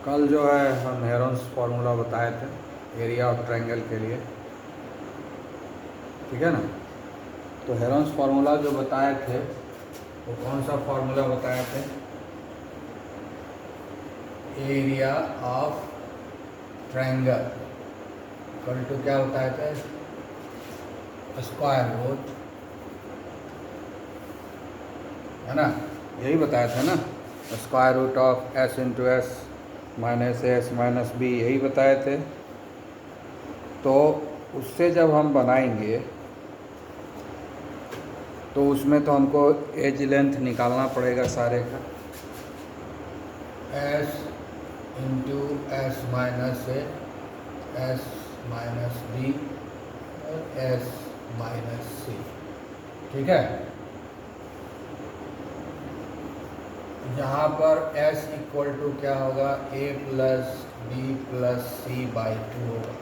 कल जो है हम हेरोन्स फार्मूला बताए थे एरिया ऑफ ट्रायंगल के लिए, ठीक है ना। तो हेरोन्स फार्मूला जो बताए थे वो कौन सा फार्मूला बताए थे? Area of triangle equal to क्या बताए थे? स्क्वायर रूट, है ना, यही बताया था ना। Square root of S into S minus S minus B, यही बताए थे। तो उससे जब हम बनाएंगे तो उसमें तो हमको एज लेंथ निकालना पड़ेगा सारे का। एस इंटू एस माइनस ए, एस माइनस बी और एस माइनस सी, ठीक है। यहाँ पर s इक्वल टू क्या होगा? a plus B plus C by 2 होगा।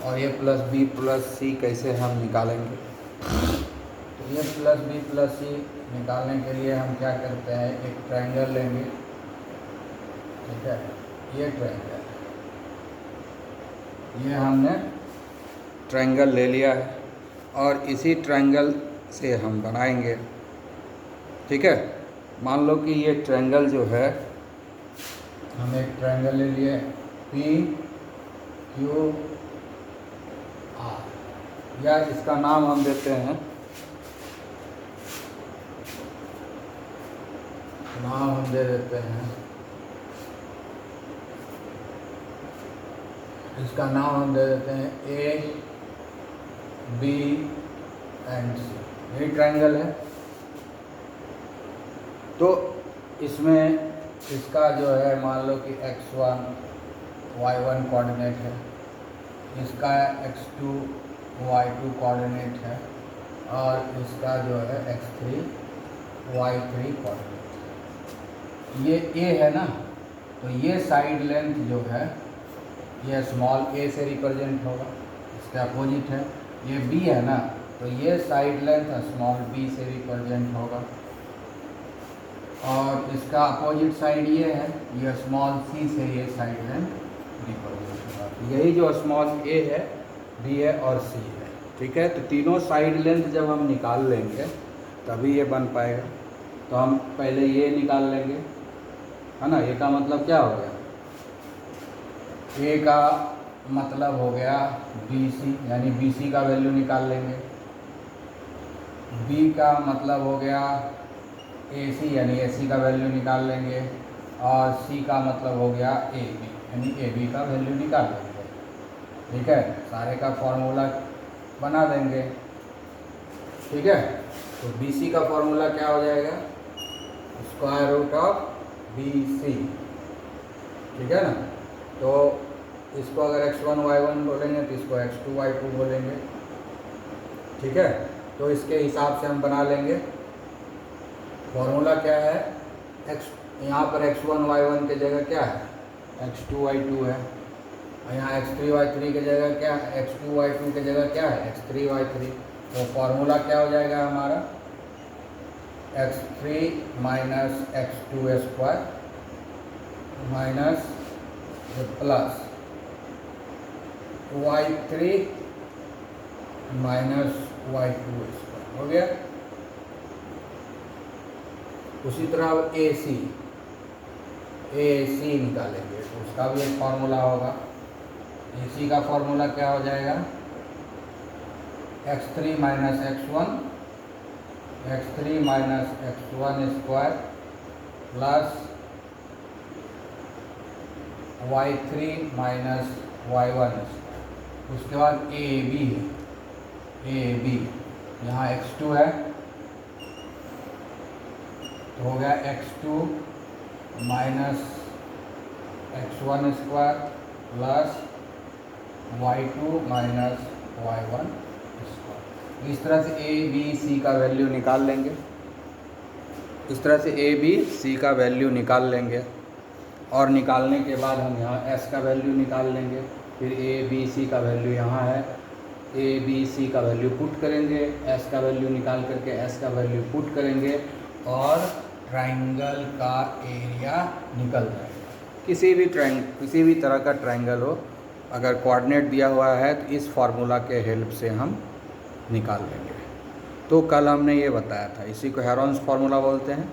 और a plus B plus C कैसे हम निकालेंगे? तो a plus B plus C निकालने के लिए हम क्या करते हैं, एक ट्रायंगल लेंगे, ठीक है। ये ट्रायंगल, ये हमने ट्रायंगल ले लिया है और इसी ट्रायंगल से हम बनाएंगे, ठीक है। मान लो कि ये ट्रायंगल जो है, हम एक ट्रायंगल ले लिए पी क्यू आर, या इसका नाम हम देते हैं, नाम हम दे देते हैं, इसका नाम हम दे देते हैं ए बी एंड सी। यही ट्रायंगल है। तो इसमें इसका जो है, मान लो कि x1 y1 कोऑर्डिनेट है, इसका x2 y2 कोऑर्डिनेट है और इसका जो है x3 y3 कोऑर्डिनेट है। ये a है ना, तो ये साइड लेंथ जो है ये स्मॉल a से रिप्रेजेंट होगा, इसका अपोजिट है। ये b है ना, तो ये साइड लेंथ स्मॉल b से रिप्रेजेंट होगा और इसका अपोजिट साइड ये है, ये स्मॉल c से ये साइड लेंथ रिप्रेजेंट होगा। यही जो स्मॉल a है, b है और c है, ठीक है। तो तीनों साइड लेंथ जब हम निकाल लेंगे तभी ये बन पाएगा। तो हम पहले ये निकाल लेंगे, है ना। a का मतलब क्या हो गया? a का मतलब हो गया BC, यानी BC का वैल्यू निकाल लेंगे। b का मतलब हो गया AC, यानी AC का वैल्यू निकाल लेंगे। और C का मतलब हो गया AB, यानी AB का वैल्यू निकाल लेंगे, ठीक है। सारे का फॉर्मूला बना देंगे, ठीक है। तो BC का फॉर्मूला क्या हो जाएगा? स्क्वायर रूट ऑफ BC, ठीक है ना। तो इसको अगर x1 y1 बोलेंगे तो इसको x2 y2 बोलेंगे, ठीक है। तो इसके हिसाब से हम बना लेंगे। फॉर्मूला क्या है? x, यहाँ पर x1 y1 की जगह क्या है? x2 y2 है। और यहाँ x3 y3 की जगह क्या है? x2 y2 की जगह क्या है? x3 y3। तो फॉर्मूला क्या हो जाएगा हमारा? x3 minus x2 square minus plus y3 minus y2 square, हो गया। उसी तरह AC निकालेंगे तो उसका भी एक फार्मूला होगा। AC का फार्मूला क्या हो जाएगा? x3 minus x1, x3 minus x1 square plus y3 minus y1 square. उसके बाद AB है, AB यहाँ x2 है तो हो गया x2 minus x1 square plus y2 minus y1 square. इस तरह से ABC का वैल्यू निकाल लेंगे, इस तरह से ABC का वैल्यू निकाल लेंगे। और निकालने के बाद हम यहाँ S का वैल्यू निकाल लेंगे। फिर ABC का वैल्यू यहाँ है, ABC का वैल्यू पुट करेंगे, S का वैल्यू निकाल करके S का वैल्यू पुट करेंगे और ट्रायंगल का एरिया निकल जाएगा। किसी भी तरह का ट्रायंगल हो, अगर कोऑर्डिनेट दिया हुआ है तो इस फार्मूला के हेल्प से हम निकाल लेंगे। तो कल हमने ये बताया था, इसी को हेरोन्स फार्मूला बोलते हैं।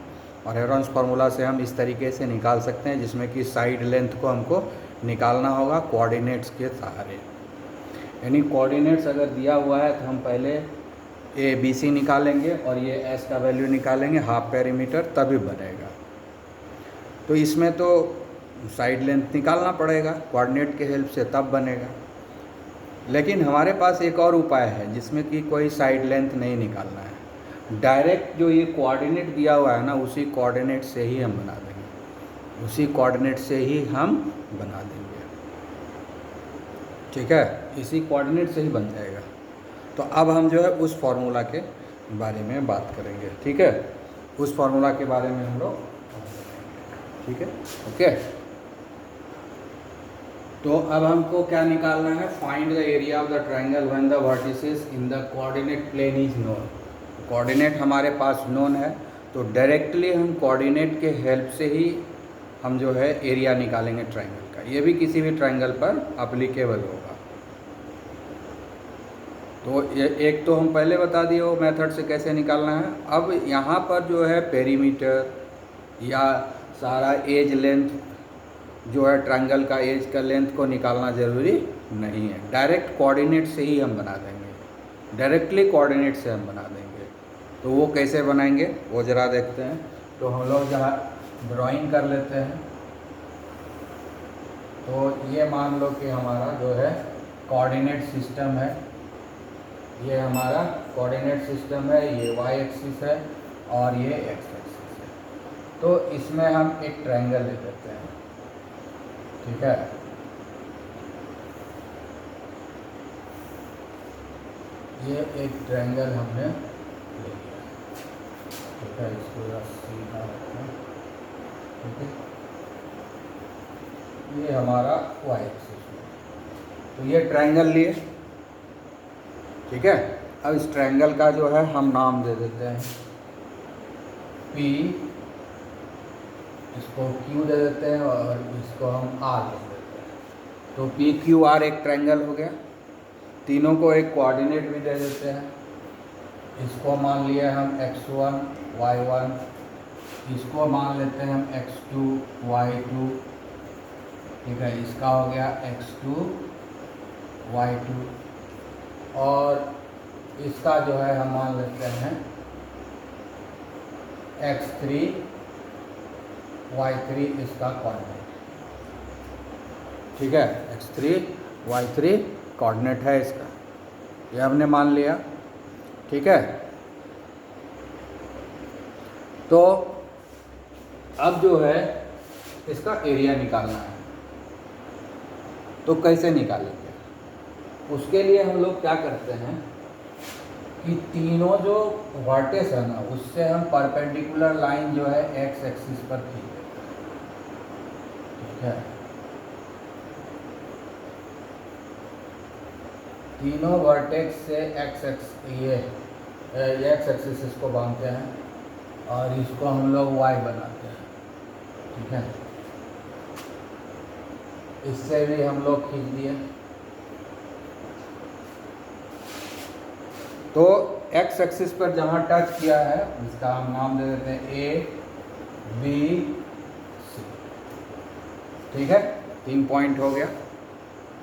और हेरोन्स फार्मूला से हम इस तरीके से निकाल सकते हैं, जिसमें कि साइड लेंथ को हमको निकालना होगा कोऑर्डिनेट्स के सहारे। यानी कोऑर्डिनेट्स अगर दिया हुआ है तो हम पहले ABC निकालेंगे और ये S का वैल्यू निकालेंगे, हाफ पेरीमीटर, तभी बनेगा। तो इसमें तो साइड लेंथ निकालना पड़ेगा कोऑर्डिनेट के हेल्प से, तब बनेगा। लेकिन हमारे पास एक और उपाय है जिसमें कि कोई साइड लेंथ नहीं निकालना है, डायरेक्ट जो ये कोऑर्डिनेट दिया हुआ है ना, उसी कोऑर्डिनेट से ही हम बना देंगे, उसी कोऑर्डिनेट से ही हम बना देंगे। ठीक है, इसी कोऑर्डिनेट से ही बन जाएगा। तो अब हम जो है उस फार्मूला के बारे में बात करेंगे। ठीक है, उस फार्मूला के बारे में हम लोग, ठीक है, ओके। तो अब हमको क्या निकालना है, find the area of the triangle when the vertices in the coordinate plane is known. Coordinate हमारे पास नोन है, तो डायरेक्टली हम कोऑर्डिनेट के हेल्प से ही हम जो है एरिया निकालेंगे ट्रायंगल का। ये भी किसी भी ट्रायंगल पर अप्लीकेबल होगा। तो ये एक तो हम पहले बता दिए वो मेथड से कैसे निकालना है। अब यहाँ पर जो है पेरीमीटर या सारा एज लेंथ जो है ट्रायंगल का एज का लेंथ को निकालना ज़रूरी नहीं है, डायरेक्ट कोऑर्डिनेट से ही हम बना देंगे, डायरेक्टली कोऑर्डिनेट से हम बना देंगे। तो वो कैसे बनाएंगे वो ज़रा देखते हैं। तो हम लोग जहाँ ड्राइंग कर लेते हैं, तो ये मान लो कि हमारा जो है कोऑर्डिनेट सिस्टम है, ये हमारा कोऑर्डिनेट सिस्टम है, ये y एक्सिस है और ये x एक्सिस है। तो इसमें हम एक ट्रायंगल ले लेते हैं। ठीक है, ये एक ट्रायंगल हमने ले लिया। ठीक है, इसको सीधा रखना। ठीक है, ये हमारा y एक्सिस है। तो ये ट्रायंगल लिए। ठीक है, अब इस ट्रायंगल का जो है हम नाम दे देते हैं P, इसको Q दे देते हैं और इसको हम R दे देते हैं। तो PQR एक ट्रायंगल हो गया। तीनों को एक कोऑर्डिनेट भी दे देते हैं। इसको मान लिया हम x1 y1, इसको मान लेते हैं हम x2 y2। ठीक है, इसका हो गया x2 y2 और इसका जो है हम मान लेते हैं x3 y3, इसका कोऑर्डिनेट। ठीक है, x3 y3 कोऑर्डिनेट है इसका, ये हमने मान लिया। ठीक है, तो अब जो है इसका एरिया निकालना है। तो कैसे निकालेंगे, उसके लिए हम लोग क्या करते हैं कि तीनों जो वर्टेक्स है ना, उससे हम परपेंडिकुलर लाइन जो है x एक्सिस पर खींच देते हैं। ठीक है, तीनों वर्टेक्स से ये x एक्सिस इसको बांधते हैं और इसको हम लोग y बनाते हैं। ठीक है, इससे भी हम लोग खींच दिए। तो x एक्सिस पर जहाँ टच किया है इसका हम नाम दे देते हैं A B C। ठीक है, 3 पॉइंट हो गया।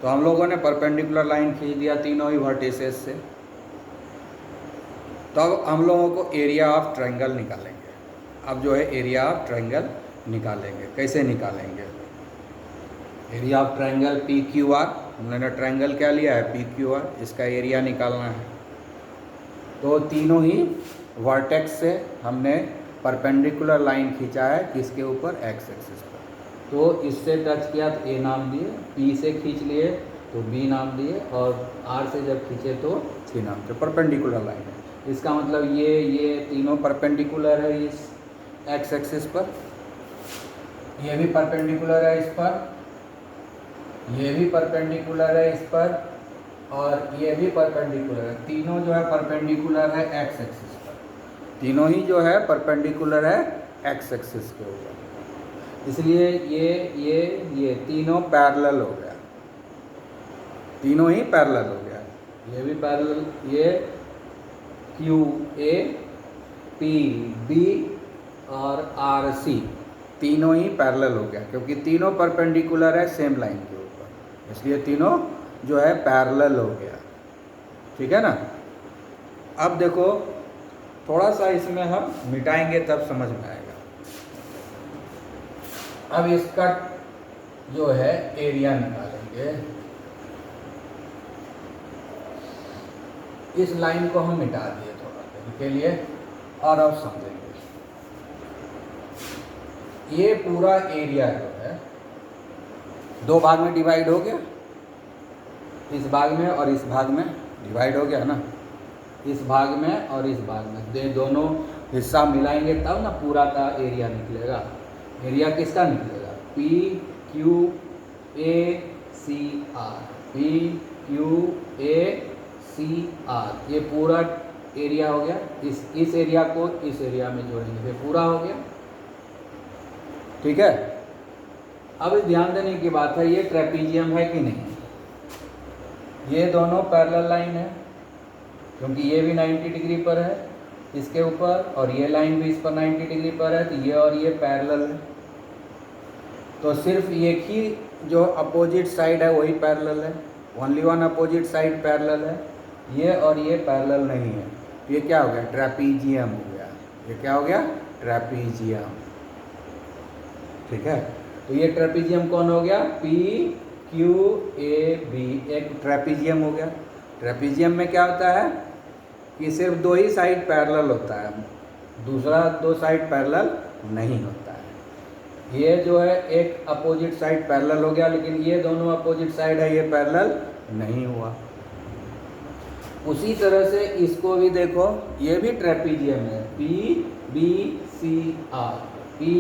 तो हम लोगों ने परपेंडिकुलर लाइन खींच दिया तीनों ही वर्टिसेस से। तो अब हम लोगों को एरिया ऑफ ट्रायंगल निकालेंगे। अब जो है एरिया ऑफ ट्रायंगल निकालेंगे। कैसे निकालेंगे, एरिया ऑफ ट्रायंगल PQR, हमने ट्रायंगल क्या लिया है PQR, इसका एरिया निकालना है। तो तीनों ही वर्टेक्स से हमने परपेंडिकुलर लाइन खींचा है किसके ऊपर, x एक्सिस पर। तो इससे टच किया तो A नाम दिए, P से खींच लिए तो B नाम दिए और R से जब खींचे तो C नाम दिए। परपेंडिकुलर लाइन है, इसका मतलब ये तीनों परपेंडिकुलर है इस x एक्सिस पर, ये भी परपेंडिकुलर है इस पर, ये भी परपेंडिकुलर है इस पर और ये भी परपेंडिकुलर है। तीनों जो है परपेंडिकुलर है x एक्सिस पर, तीनों ही जो है परपेंडिकुलर है x एक्सिस के ऊपर। इसलिए ये तीनों पैरेलल हो गया, तीनों ही पैरेलल हो गया। ये भी पैरेलल, ये क्यू ए, पी बी और आर सी तीनों ही पैरेलल हो गया, क्योंकि तीनों परपेंडिकुलर है सेम लाइन के ऊपर, इसलिए तीनों जो है पैरेलल हो गया। ठीक है ना। अब देखो थोड़ा सा इसमें हम मिटाएंगे तब समझ में आएगा। अब इसका जो है एरिया निकालेंगे। इस लाइन को हम मिटा दिए थोड़ा देर के लिए और अब समझेंगे। ये पूरा एरिया जो है दो भाग में डिवाइड हो गया, इस भाग में और इस भाग में डिवाइड हो गया ना, इस भाग में और इस भाग में दे दोनों हिस्सा मिलाएंगे तब ना पूरा का एरिया निकलेगा। एरिया किसका निकलेगा? P Q A C R, P Q A C R, ये पूरा एरिया हो गया। इस एरिया को इस एरिया में जोड़ेंगे, ये पूरा हो गया। ठीक है। अब ध्यान देने की बात है, ये ट्रेपीजियम है कि नहीं? ये दोनों पैरेलल लाइन है, क्योंकि ये भी 90 डिग्री पर है इसके ऊपर, और ये लाइन भी इस पर 90 डिग्री पर है, तो ये और ये पैरेलल है। तो सिर्फ एक ही जो अपोजिट साइड है वही पैरेलल है, only one opposite side parallel है। ये और ये पैरेलल नहीं है, ये क्या हो गया? ट्रेपीजियम हो गया। ये क्या हो गया? ट्रेपीजियम। ठीक है। तो ये ट्रेपीजियम कौन हो गया? पी क्यू ए बी, एक ट्रेपीजियम हो गया। ट्रेपीजियम में क्या होता है कि सिर्फ दो ही साइड पैरेलल होता है, दूसरा दो साइड पैरेलल नहीं होता है। ये जो है एक अपोजिट साइड पैरेलल हो गया, लेकिन ये दोनों अपोजिट साइड है, ये पैरेलल नहीं हुआ। उसी तरह से इसको भी देखो, ये भी ट्रेपीजियम है, P B C R, P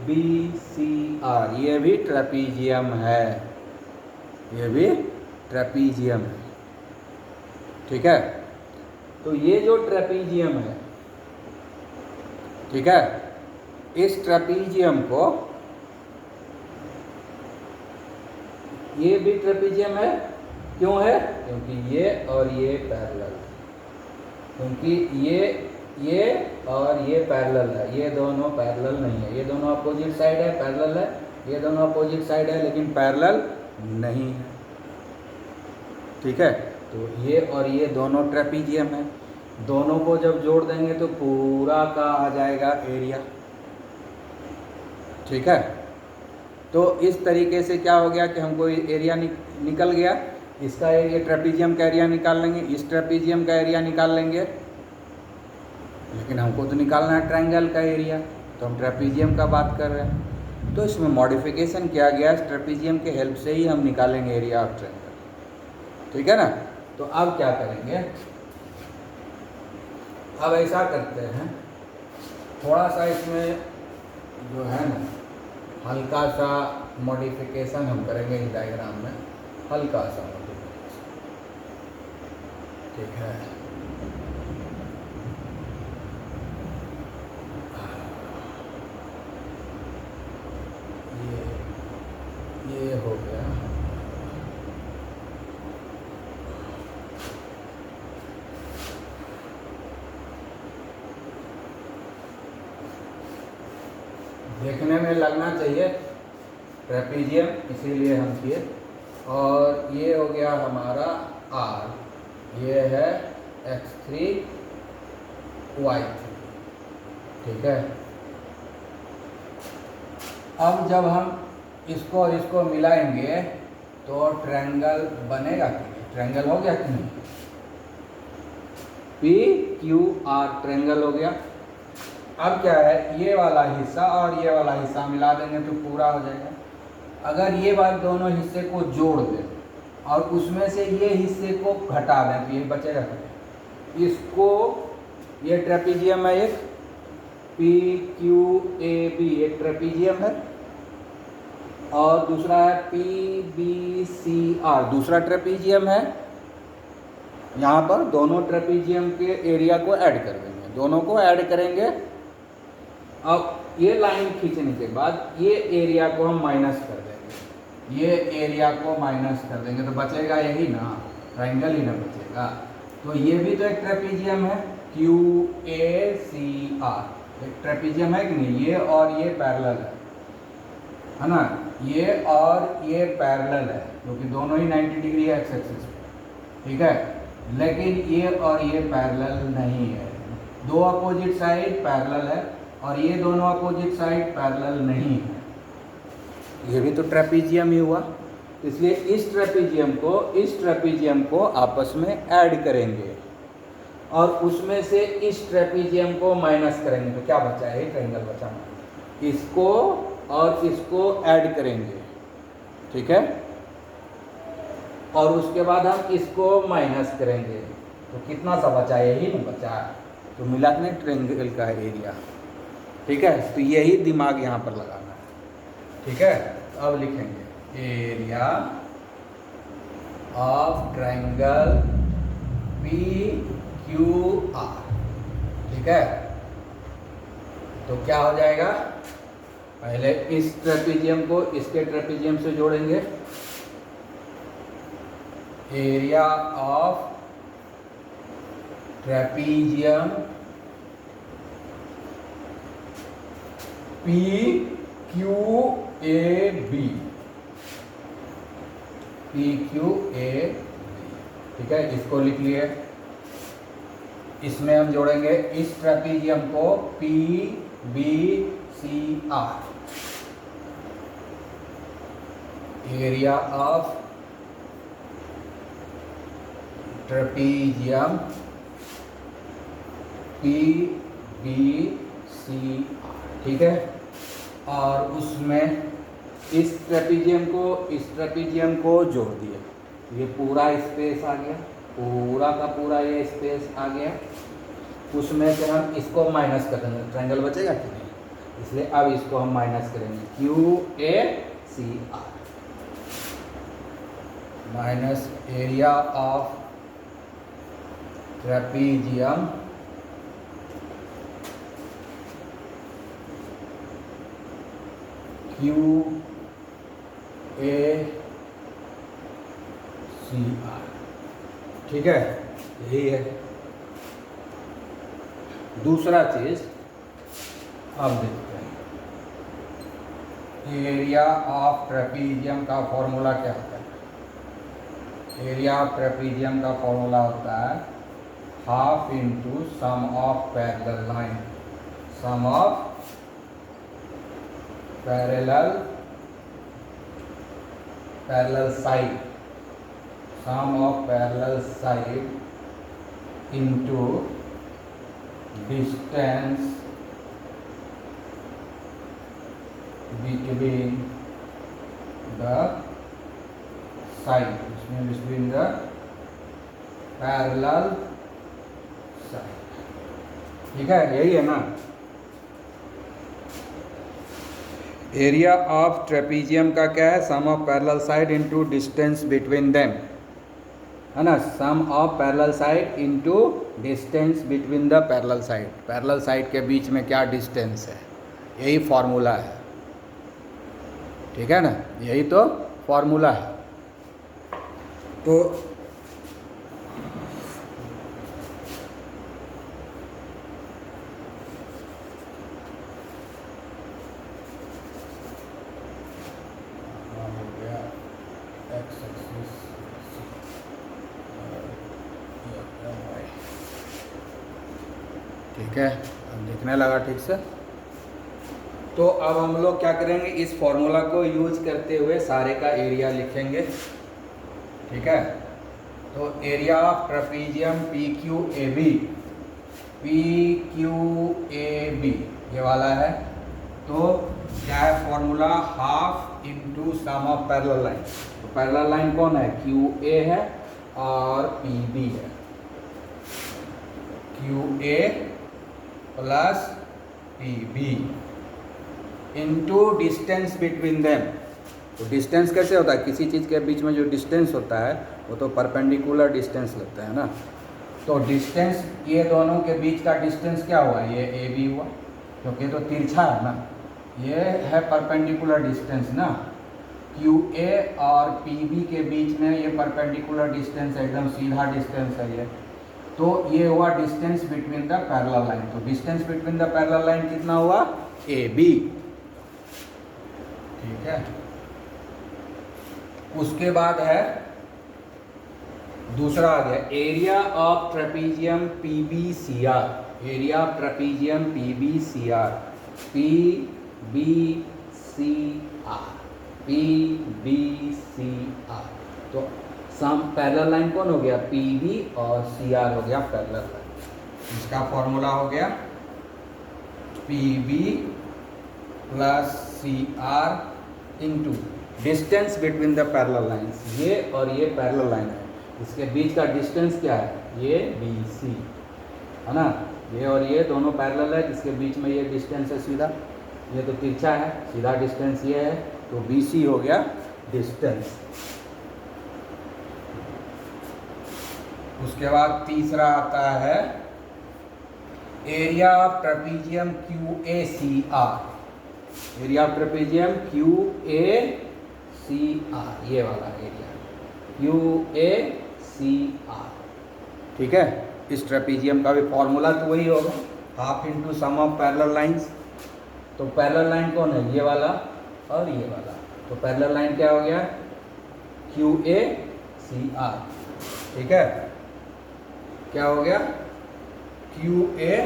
B C R, ये भी ट्रेपीजियम है, ये भी ट्रेपीजियम है। ठीक है। तो ये जो ट्रेपीजियम है, ठीक है, इस ट्रेपीजियम को, ये भी ट्रेपीजियम है। क्यों है? क्योंकि ये और ये पैरेलल, क्योंकि ये और ये पैरेलल है, ये दोनों पैरेलल नहीं है। ये दोनों अपोजिट साइड है, पैरेलल है, ये दोनों अपोजिट साइड है लेकिन पैरेलल नहीं है। ठीक है। तो ये और ये दोनों ट्रेपीजियम है, दोनों को जब जोड़ देंगे तो पूरा का आ जाएगा एरिया। ठीक है। तो इस तरीके से क्या हो गया कि हमको एरिया निकल गया। इसका एरिया, ट्रेपीजियम का एरिया निकाल लेंगे, इस ट्रेपीजियम का एरिया निकाल लेंगे, लेकिन हमको तो निकालना है ट्रायंगल का एरिया, तो हम ट्रेपीजियम का बात कर रहे हैं। तो इसमें मॉडिफिकेशन किया गया, ट्रेपीजियम के हेल्प से ही हम निकालेंगे एरिया ऑफ ट्रायंगल। ठीक है ना। तो अब क्या करेंगे, अब ऐसा करते हैं, थोड़ा सा इसमें जो है ना हल्का सा मॉडिफिकेशन हम करेंगे इस डायग्राम में, हल्का सा मॉडिफिकेशन। ठीक है। ये हो गया। देखने में लगना चाहिए ट्रेपीजियम, इसीलिए हम किए। और ये हो गया हमारा R, ये है x3 y3। ठीक है। अब जब हम इसको और इसको मिलाएंगे तो ट्रायंगल बनेगा कि नहीं? ट्रायंगल हो गया कि नहीं? पी क्यू आर ट्रायंगल हो गया। अब क्या है, ये वाला हिस्सा और ये वाला हिस्सा मिला देंगे तो पूरा हो जाएगा। अगर ये बात दोनों हिस्से को जोड़ दें और उसमें से ये हिस्से को घटा दें तो ये बचेगा। इसको, ये ट्रेपीजियम है एक, पी क्यू ए बी एक ट्रेपीजियम है, और दूसरा है पी बी सी आर दूसरा ट्रेपीजियम है। यहाँ पर दोनों ट्रेपीजियम के एरिया को ऐड कर देंगे, दोनों को ऐड करेंगे। अब ये लाइन खींचने के बाद ये एरिया को हम माइनस कर देंगे, ये एरिया को माइनस कर देंगे तो बचेगा यही ना, ट्राइंगल ही ना बचेगा। तो ये भी तो एक ट्रेपीजियम है, क्यू ए सी आर एक ट्रेपीजियम है कि नहीं, ये और ये पैरेलल है ना, ये और ये पैरेलल है क्योंकि दोनों ही 90 डिग्री है एक्स एक्सिस पे, ठीक है। लेकिन ये और ये पैरेलल नहीं है, दो अपोजिट साइड पैरेलल है और ये दोनों अपोजिट साइड पैरेलल नहीं है, ये भी तो ट्रेपीजियम ही हुआ। इसलिए इस ट्रेपीजियम को आपस में ऐड करेंगे और उसमें से इस ट्रेपीजियम को माइनस करेंगे तो क्या बचा है, ट्रायंगल बचा, इसको और इसको ऐड करेंगे, ठीक है। और उसके बाद हम इसको माइनस करेंगे तो कितना सा बचा, यही नहीं बचा, तो मिला नहीं ट्रायंगल का एरिया, ठीक है। तो यही दिमाग यहाँ पर लगाना है, ठीक है। तो अब लिखेंगे area of triangle P Q R, ठीक है। तो क्या हो जाएगा, पहले इस ट्रेपीजियम को इसके ट्रेपीजियम से जोड़ेंगे, area of trapezium P Q A B, P Q A B, ठीक है। इसको लिख लिए, इसमें हम जोड़ेंगे इस ट्रेपीजियम को P B C R, area of trapezium P B C R, ठीक है। और उसमें इस ट्रेपीजियम को जोड़ दिया, ये पूरा स्पेस आ गया, पूरा का पूरा ये स्पेस आ गया, उसमें से हम इसको माइनस कर देंगे, ट्रायंगल बचेगा कि नहीं, इसलिए अब इसको हम माइनस करेंगे, Q A C R minus area of trapezium Q A C R, ठीक है। यही है दूसरा चीज। अब देखते हैं एरिया ऑफ ट्रेपीजियम का फॉर्मूला क्या होता है। एरिया ऑफ ट्रेपीजियम का फॉर्मूला होता है half into sum of parallel line, sum of parallel side, sum of parallel side into distance between the side, इसमें between the parallel side, ठीक है। यही है ना। एरिया ऑफ ट्रेपीजियम का क्या है, sum of parallel side into distance between them, है ना। Sum of parallel side into distance between the parallel side, parallel side के बीच में क्या डिस्टेंस है, यही फॉर्मूला है, ठीक है ना। यही तो फॉर्मूला है। तो हो गया एक्स एक्सिस, ठीक है। अब दिखने लगा ठीक से। तो अब हम लोग क्या करेंगे, इस फॉर्मूला को यूज करते हुए सारे का एरिया लिखेंगे, ठीक है। तो area of trapezium P Q A B ये वाला है। तो क्या है formula, half into sum of parallel line. तो पैरेलल लाइन कौन है, क्यू ए है और पी बी है, Q A plus P B into distance between them. तो डिस्टेंस कैसे होता है, किसी चीज़ के बीच में जो डिस्टेंस होता है वो तो परपेंडिकुलर डिस्टेंस लगता है ना। तो डिस्टेंस, ये दोनों के बीच का डिस्टेंस क्या हुआ, ये ए बी हुआ, क्योंकि तो तिरछा है ना, ये है परपेंडिकुलर डिस्टेंस ना, QA और PB के बीच में ये परपेंडिकुलर डिस्टेंस एकदम सीधा डिस्टेंस है ये, तो ये हुआ distance between the parallel line. तो distance between the parallel line कितना हुआ, AB। ठीक है, उसके बाद है दूसरा आ गया area of trapezium PBCR। Area of trapezium PBCR, PBCR। तो सम पैरेलल लाइन कौन हो गया, PB और CR हो गया पैरेलल लाइन। इसका फॉर्मूला हो गया PB plus CR into distance between the parallel lines. ये और ये पैरेलल लाइन है, इसके बीच का डिस्टेंस क्या है, ये BC है ना, ये और ये दोनों पैरेलल है, इसके बीच में ये डिस्टेंस है सीधा, ये तो तिरछा है, सीधा डिस्टेंस ये है, तो BC हो गया डिस्टेंस। उसके बाद तीसरा आता है area of trapezium QACR। Area of trapezium QACR, ये वाला एरिया QACR। ठीक है, इस ट्रेपीजियम का भी फॉर्मूला तो वही होगा, half into sum of parallel lines. तो पैरेलल लाइन कौन है, ये वाला और ये वाला, तो पैरेलल लाइन क्या हो गया, QACR। ठीक है, क्या हो गया, QA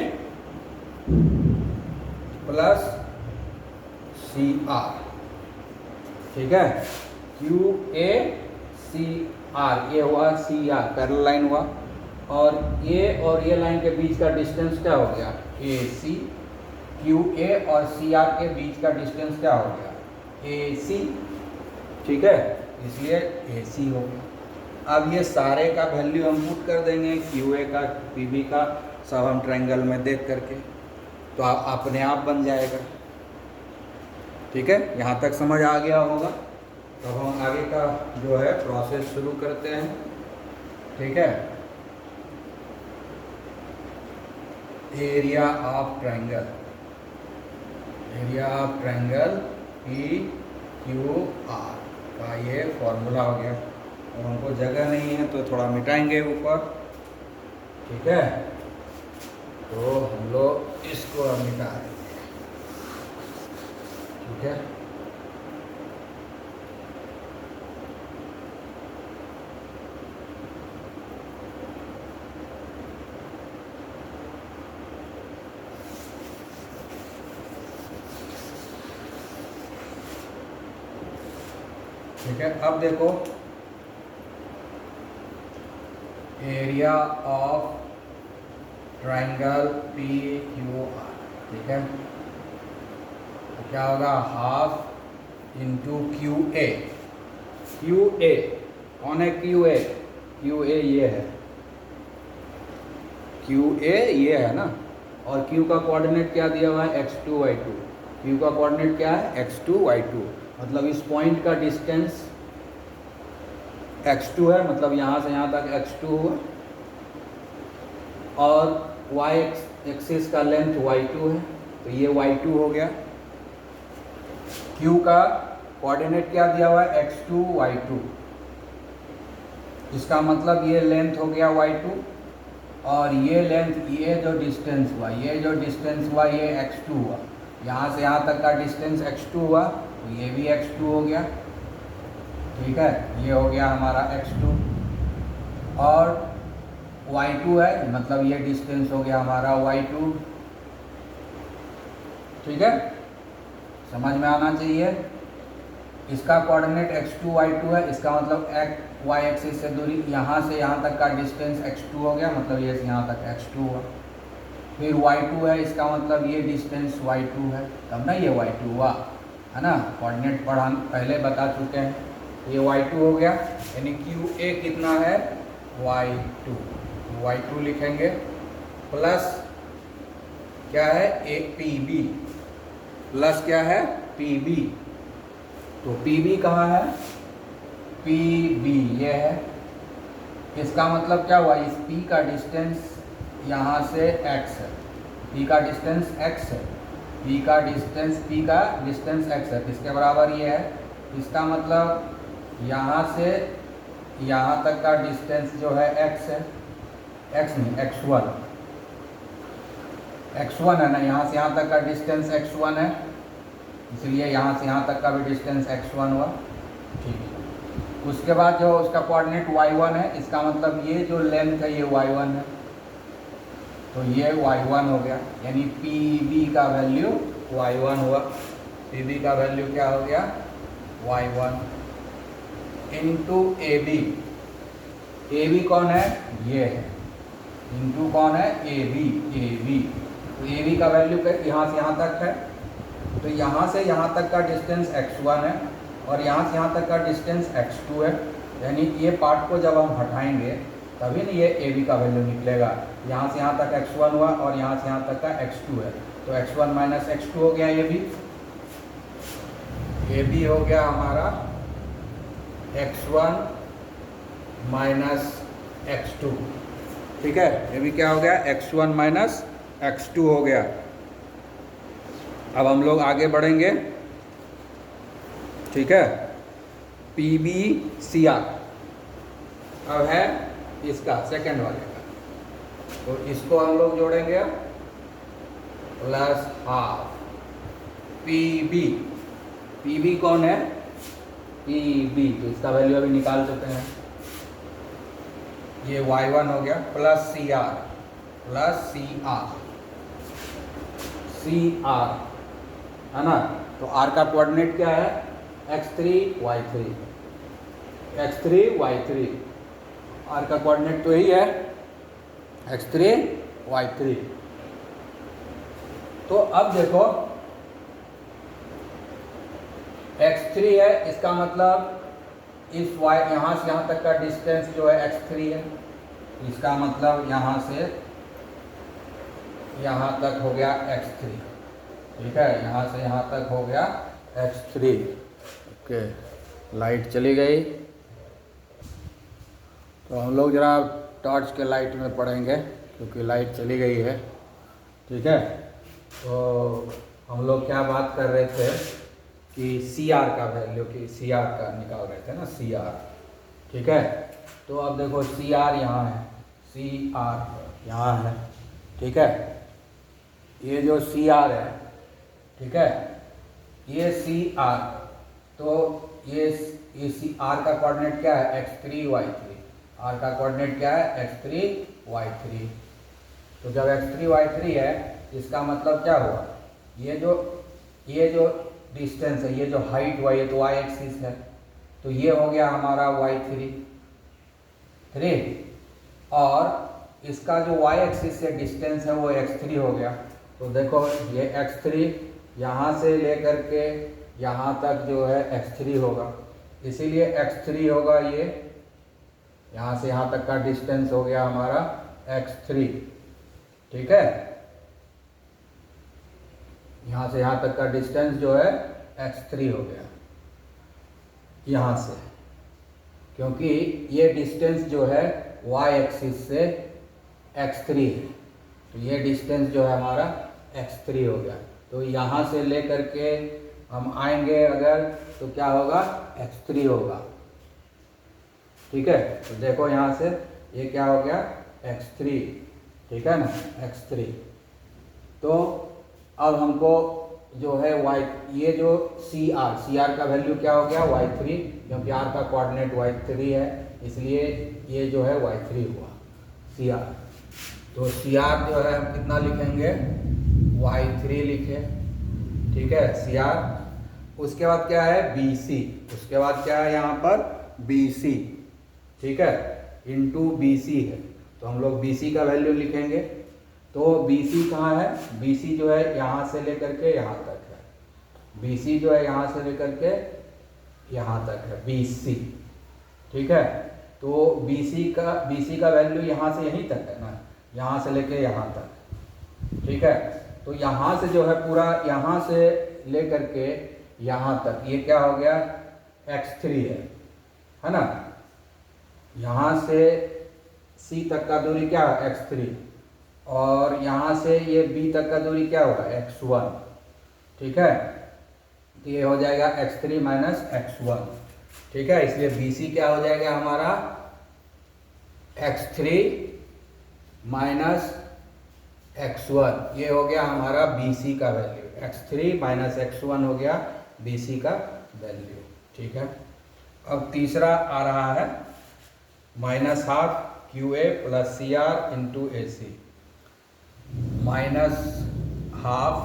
प्लस CR। ठीक है, QACR, ये हुआ CR पैरेलल लाइन हुआ, और ये लाइन के बीच का डिस्टेंस क्या हो गया, AC। QA और CR के बीच का डिस्टेंस क्या हो गया, AC। ठीक है, इसलिए AC हो गया। अब ये सारे का वैल्यू हम पुट कर देंगे, QA का, PB का, सब हम ट्रायंगल में देख करके, तो अपने आप बन जाएगा। ठीक है, यहाँ तक समझ आ गया होगा। तो अब हम आगे का जो है प्रोसेस शुरू करते हैं। ठीक है, area of triangle, area of triangle PQR का ये फॉर्मूला हो गया। और हमको जगह नहीं है तो थोड़ा मिटाएंगे ऊपर। ठीक है, तो हम लोग इसको अब मिटा देंगे। ठीक है, ठीक है, अब देखो एरिया ऑफ ट्रायंगल PQR। ठीक है, तो क्या होगा, हाफ इंटू QA। QA कौन है, QA, QA ये है, QA ये है ना, और Q का कोऑर्डिनेट क्या दिया हुआ है, x2 y2। Q का कोऑर्डिनेट क्या है, x2 y2, मतलब इस पॉइंट का डिस्टेंस x2 है, मतलब यहाँ से यहाँ तक x2 हुआ, और y एक्सिस का लेंथ y2 है, तो ये y2 हो गया। Q का कोऑर्डिनेट क्या दिया हुआ है, x2 y2, इसका मतलब ये लेंथ हो गया y2, और ये लेंथ, ये जो डिस्टेंस हुआ, ये जो डिस्टेंस हुआ ये x2 हुआ, यहाँ से यहाँ तक का डिस्टेंस x2 हुआ, तो ये भी x2 हो गया। ठीक है, ये हो गया हमारा x2, और y2 है, मतलब ये डिस्टेंस हो गया हमारा y2। ठीक है, समझ में आना चाहिए। इसका कोऑर्डिनेट x2 y2 है, इसका मतलब y एक्सिस से दूरी, यहाँ से यहाँ तक का डिस्टेंस x2 हो गया, मतलब ये से यहाँ तक x2 हुआ। फिर y2 है, इसका मतलब ये डिस्टेंस y2 है, तब ना ये y2 हुआ, है ना, कोऑर्डिनेट पढ़ा पहले बता चुके हैं। ये y2 हो गया, यानी QA कितना है, y2, y2 लिखेंगे, प्लस क्या है, एक PB, प्लस क्या है, PB। तो PB कहाँ है, PB ये है, इसका मतलब क्या हुआ, इस P का डिस्टेंस यहाँ से x है, P का डिस्टेंस x है, पी का डिस्टेंस x है, किसके बराबर ये है, इसका मतलब यहाँ से यहाँ तक का डिस्टेंस जो है x है, x नहीं x1 है ना, यहाँ से यहाँ तक का डिस्टेंस x1 है, इसलिए यहाँ से यहाँ तक का भी डिस्टेंस x1 हुआ। ठीक है, उसके बाद जो उसका कोऑर्डिनेट y1 है, इसका मतलब ये जो लेंथ है ये y1 है, तो ये y1 हो गया, यानी PB का वैल्यू y1 हुआ। PB का वैल्यू क्या हो गया, y1 इंटू AB। AB कौन है, ये है, इंटू कौन है, AB। तो AB का वैल्यू यहाँ से यहाँ तक है, तो यहाँ से यहाँ तक का डिस्टेंस x1 है और यहाँ से यहाँ तक का डिस्टेंस x2 है, यानी ये पार्ट को जब हम हटाएंगे तभी ना ये AB का वैल्यू निकलेगा। यहाँ से यहाँ तक x1 हुआ और यहाँ से यहाँ तक का x2 है, तो x1 माइनस x2 हो गया AB हो गया हमारा x1 माइनस x2। ठीक है, AB क्या हो गया, x1 माइनस x2 हो गया। अब हम लोग आगे बढ़ेंगे। ठीक है, PBCR अब है इसका सेकंड वाले का, तो इसको हम लोग जोड़ेंगे प्लस हाफ PB कौन है, PB, तो इसका वैल्यू अभी निकाल चुके हैं, ये y1 हो गया प्लस CR है ना। तो R का कोऑर्डिनेट क्या है, x3 y3, R का कोऑर्डिनेट तो यही है x3 y3। तो अब देखो x3 है, इसका मतलब इस y यहाँ से यहाँ तक का डिस्टेंस जो है x3 है, इसका मतलब यहाँ से यहाँ तक हो गया x3। ठीक है, यहाँ से यहाँ तक हो गया x3। ओके, लाइट चली गई, तो हम लोग जरा टॉर्च के लाइट में पढ़ेंगे क्योंकि लाइट चली गई है। ठीक है, तो हम लोग क्या बात कर रहे थे कि CR का वैल्यू, कि CR का निकाल रहे थे ना, CR। ठीक है, तो अब देखो CR यहाँ है, CR यहाँ है। ठीक है, ये जो CR है, ठीक है, ये CR, तो ये R का कोऑर्डिनेट क्या है, x3 y3। R का कोऑर्डिनेट क्या है, x3 y3। तो जब x3 y3 है, इसका मतलब क्या हुआ, ये जो डिस्टेंस है, ये जो हाइट हुआ, ये तो y एक्सिस है, तो ये हो गया हमारा y3, और इसका जो y एक्सिस से डिस्टेंस है वो x3 हो गया। तो देखो ये x3 यहाँ से लेकर के यहाँ तक जो है x3 होगा, इसीलिए x3 होगा, ये यहाँ से यहाँ तक का डिस्टेंस हो गया हमारा x3। ठीक है, यहाँ से यहाँ तक का डिस्टेंस जो है x3 हो गया यहाँ से, क्योंकि ये डिस्टेंस जो है y एक्सिस से x3 है, तो ये डिस्टेंस जो है हमारा x3 हो गया। तो यहाँ से लेकर के हम आएंगे अगर, तो क्या होगा, x3 होगा। ठीक है, तो देखो यहाँ से ये क्या हो गया, x3। ठीक है ना, x3। तो अब हमको जो है ये जो CR का वैल्यू क्या हो गया, y3, क्योंकि R का कोऑर्डिनेट y3 है, इसलिए ये जो है y3 हुआ CR। तो CR जो है हम कितना लिखेंगे, y3 लिखे। ठीक है, CR। उसके बाद क्या है, BC। उसके बाद क्या है यहाँ पर, BC। ठीक है, इंटू BC है, तो हम लोग BC का वैल्यू लिखेंगे। तो BC कहाँ है, BC जो है यहाँ से लेकर के यहाँ तक है, BC जो है यहाँ से लेकर के यहाँ तक है, BC। ठीक है, तो BC का वैल्यू यहाँ से यहीं तक है ना, यहाँ से लेके यहाँ तक। ठीक है, तो यहाँ से जो है पूरा यहाँ से लेकर के यहाँ तक ये क्या हो गया, x3 है ना। यहाँ से C तक का दूरी क्या है, x3, और यहाँ से ये B तक का दूरी क्या होगा, x1। ठीक है, तो ये हो जाएगा x3 माइनस x1, ठीक है। इसलिए BC क्या हो जाएगा हमारा x3 माइनस x1, ये हो गया हमारा BC का वैल्यू। x3 माइनस x1 हो गया BC का वैल्यू, ठीक है। अब तीसरा आ रहा है minus half QA plus CR into AC, minus half,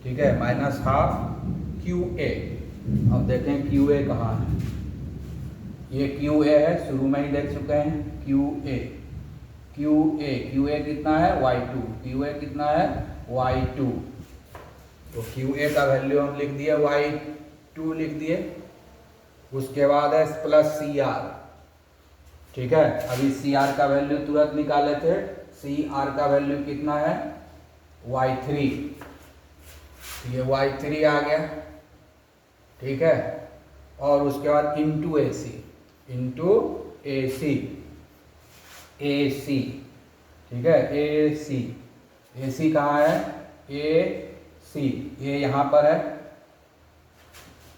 ठीक है, माइनस हाफ QA। अब देखें QA कहाँ है, ये QA है, शुरू में ही देख चुके हैं QA कितना है y2, QA कितना है y2, तो QA का वैल्यू हम लिख दिए y2 लिख दिए। उसके बाद है प्लस CR, ठीक है। अभी CR का वैल्यू तुरंत निकाले थे, CR का वैल्यू कितना है y3, ये y3 आ गया, ठीक है। और उसके बाद इंटू AC, ठीक है, AC कहाँ है AC, ये यहाँ पर है,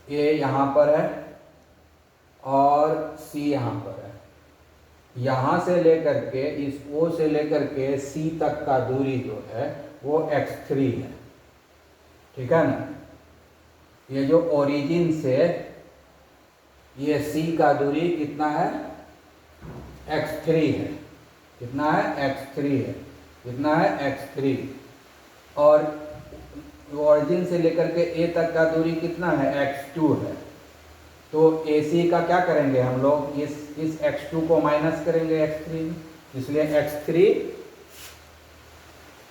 A यहाँ पर है और C यहाँ पर है। यहाँ से लेकर के इस O से लेकर के C तक का दूरी जो है वो x3 है, ठीक है ना। ये जो ओरिजिन से ये C का दूरी कितना है x3 है, कितना है x3 है, कितना है x3, और ओरिजिन से लेकर के A तक का दूरी कितना है x2 है। तो AC का क्या करेंगे हम लोग, इस x2 को माइनस करेंगे x3 में, इसलिए x3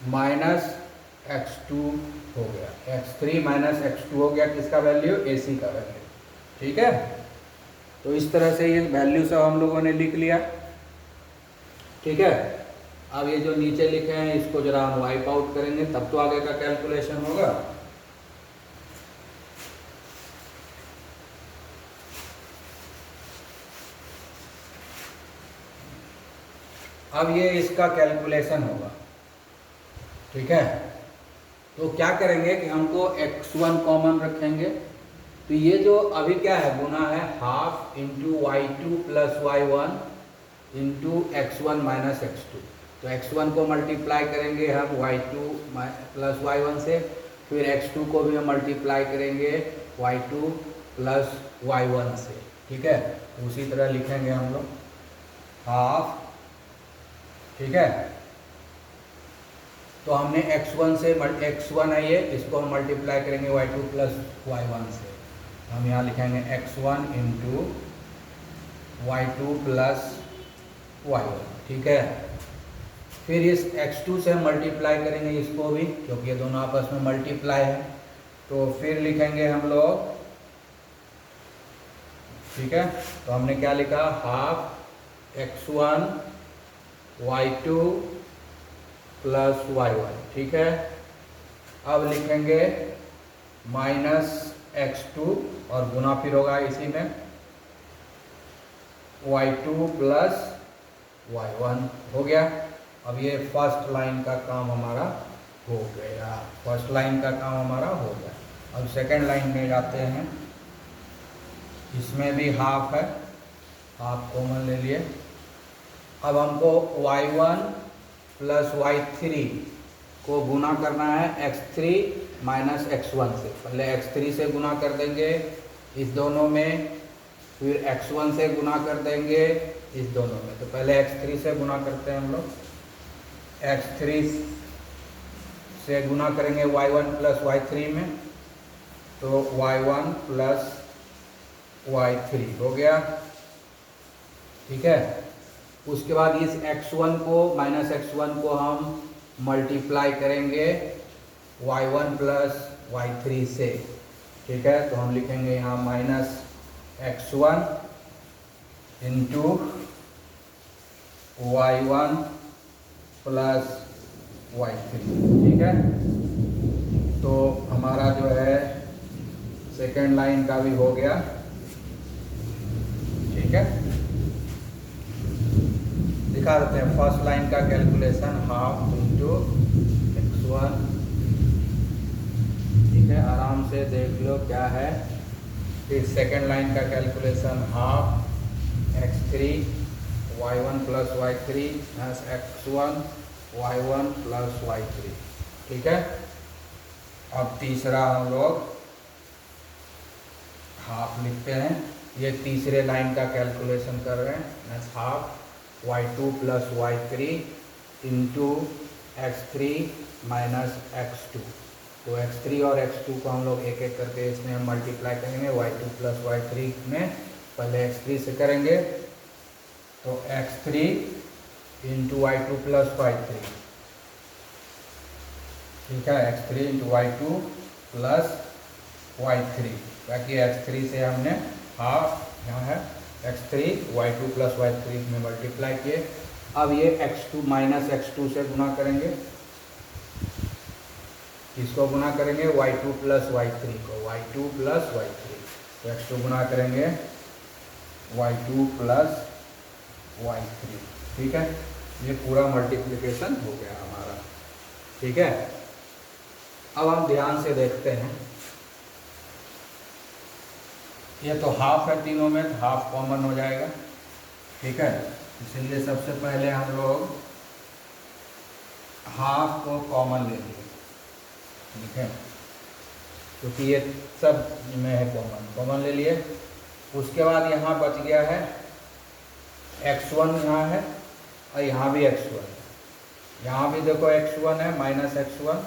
माइनस x2 हो गया, x3 माइनस x2 हो गया किसका वैल्यू, AC का वैल्यू, ठीक है। तो इस तरह से ये वैल्यू सब हम लोगों ने लिख लिया, ठीक है। अब ये जो नीचे लिखे हैं इसको जरा हम वाइप आउट करेंगे, तब तो आगे का कैलकुलेशन होगा। अब ये इसका कैलकुलेशन होगा, ठीक है। तो क्या करेंगे कि हमको x1 कॉमन रखेंगे, तो ये जो अभी क्या है गुना है half into y2 plus y1 into x1 minus x2, तो x1 को मल्टीप्लाई करेंगे हम y2 प्लस y1 से, फिर x2 को भी हम मल्टीप्लाई करेंगे y2 प्लस y1 से, ठीक है। उसी तरह लिखेंगे हम लोग हाफ, ठीक है। तो हमने x1 से x1 है ये, इसको हम मल्टीप्लाई करेंगे y2 प्लस y1 से, हम यहाँ लिखेंगे x1 into y2 plus y1, ठीक है। फिर इस x2 से मल्टीप्लाई करेंगे इसको भी, क्योंकि ये दोनों आपस में मल्टीप्लाई है, तो फिर लिखेंगे हम लोग, ठीक है। तो हमने क्या लिखा half x1 y2 plus y1, ठीक है। अब लिखेंगे माइनस x2 और गुना फिर होगा इसी में y2 प्लस y1 हो गया। अब ये फर्स्ट लाइन का काम हमारा हो गया, फर्स्ट लाइन का काम हमारा हो गया। अब सेकंड लाइन में जाते हैं, इसमें भी हाफ है, हाफ कॉमन ले लिए। अब हमको y1 प्लस y3 को गुना करना है x3 माइनस x1 से, पहले x3 से गुना कर देंगे इस दोनों में, फिर x1 से गुना कर देंगे इस दोनों में। तो पहले x3 से गुना करते हैं हम लोग, x3 से गुना करेंगे y1 प्लस y3 में, तो y1 प्लस y3 हो गया, ठीक है। उसके बाद इस x1 को माइनस x1 को हम मल्टीप्लाई करेंगे y1 प्लस y3 से, ठीक है। तो हम लिखेंगे यहाँ minus x1 into y1 plus y3, ठीक है। तो हमारा जो है सेकेंड लाइन का भी हो गया, ठीक है। दिखा देते हैं फर्स्ट लाइन का कैलकुलेशन, हाफ इंटू x1 ठीक है, आराम से देख लो क्या है। फिर सेकेंड लाइन का calculation, half x3 y1 plus y3 minus x1 y1 plus y3, ठीक है। अब तीसरा हम लोग हाफ लिखते हैं, ये तीसरे लाइन का कैलकुलेशन कर रहे हैं, means half y2 plus y3 into x3 minus x2। तो x3 और x2 को हम लोग एक एक करके इसमें हम मल्टीप्लाई करेंगे, y2 प्लस y3 में पहले x3 से करेंगे, तो x3 into y2 plus y3, ठीक है, x3 into y2 plus y3, बाकी x3 से हमने हाफ यहाँ है x3 y2 प्लस y3 में मल्टीप्लाई किए। अब ये x2 माइनस x2 से गुना करेंगे, इसको गुना करेंगे y2 प्लस y3 को, y2 प्लस y3, तो x2 गुना करेंगे y2 प्लस y3, ठीक है। ये पूरा मल्टीप्लिकेशन हो गया हमारा, ठीक है। अब हम ध्यान से देखते हैं, ये तो हाफ है तीनों में, तो हाफ कॉमन हो जाएगा, ठीक है। इसलिए सबसे पहले हम लोग हाफ को कॉमन ले लिए, ठीक है, क्योंकि ये सब में है कॉमन ले लिए। उसके बाद यहाँ बच गया है x1, यहाँ है और यहाँ भी x1, यहाँ भी देखो x1 है माइनस x1,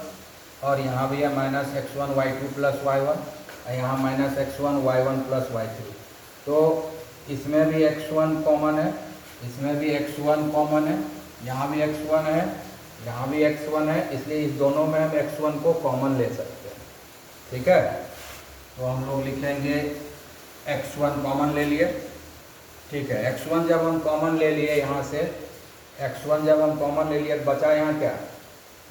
और यहाँ भी है minus x1 y2 plus y1, और यहाँ minus x1 y1 plus y3। तो इसमें भी x1 कॉमन है, इसमें भी x1 कॉमन है, यहाँ भी x1 है, यहाँ भी x1 है, इसलिए इस दोनों में हम x1 को कॉमन ले सकते हैं, ठीक है। तो हम लोग लिखेंगे x1 कॉमन ले लिए, ठीक है। x1 जब हम कॉमन ले लिए यहाँ से, x1 जब हम कॉमन ले लिए, बचा यहाँ क्या,